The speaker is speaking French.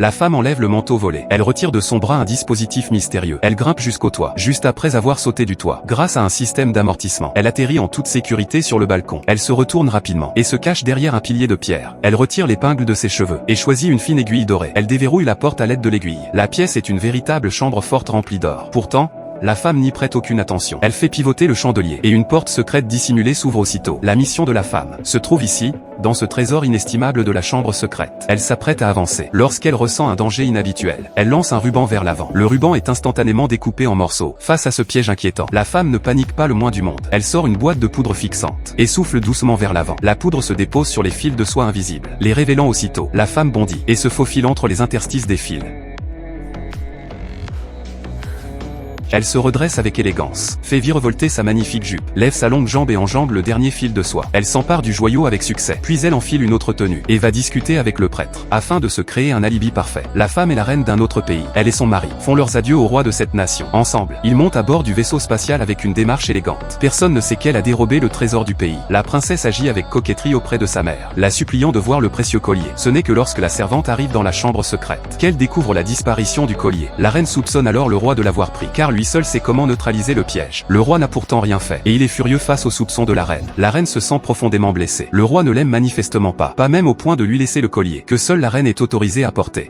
La femme enlève le manteau volé. Elle retire de son bras un dispositif mystérieux. Elle grimpe jusqu'au toit, juste après avoir sauté du toit. Grâce à un système d'amortissement, elle atterrit en toute sécurité sur le balcon. Elle se retourne rapidement et se cache derrière un pilier de pierre. Elle retire l'épingle de ses cheveux et choisit une fine aiguille dorée. Elle déverrouille la porte à l'aide de l'aiguille. La pièce est une véritable chambre forte remplie d'or. Pourtant, la femme n'y prête aucune attention. Elle fait pivoter le chandelier et une porte secrète dissimulée s'ouvre aussitôt. La mission de la femme se trouve ici, dans ce trésor inestimable de la chambre secrète. Elle s'apprête à avancer. Lorsqu'elle ressent un danger inhabituel, elle lance un ruban vers l'avant. Le ruban est instantanément découpé en morceaux. Face à ce piège inquiétant, la femme ne panique pas le moins du monde. Elle sort une boîte de poudre fixante et souffle doucement vers l'avant. La poudre se dépose sur les fils de soie invisibles, les révélant aussitôt. La femme bondit et se faufile entre les interstices des fils. Elle se redresse avec élégance, fait virevolter sa magnifique jupe, lève sa longue jambe et enjambe le dernier fil de soie. Elle s'empare du joyau avec succès, puis elle enfile une autre tenue, et va discuter avec le prêtre, afin de se créer un alibi parfait. La femme est la reine d'un autre pays, elle et son mari font leurs adieux au roi de cette nation. Ensemble, ils montent à bord du vaisseau spatial avec une démarche élégante. Personne ne sait qu'elle a dérobé le trésor du pays. La princesse agit avec coquetterie auprès de sa mère, la suppliant de voir le précieux collier. Ce n'est que lorsque la servante arrive dans la chambre secrète qu'elle découvre la disparition du collier. La reine soupçonne alors le roi de l'avoir pris, car lui seul sait comment neutraliser le piège. Le roi n'a pourtant rien fait, et il est furieux face aux soupçons de la reine. La reine se sent profondément blessée. Le roi ne l'aime manifestement pas même au point de lui laisser le collier, que seule la reine est autorisée à porter.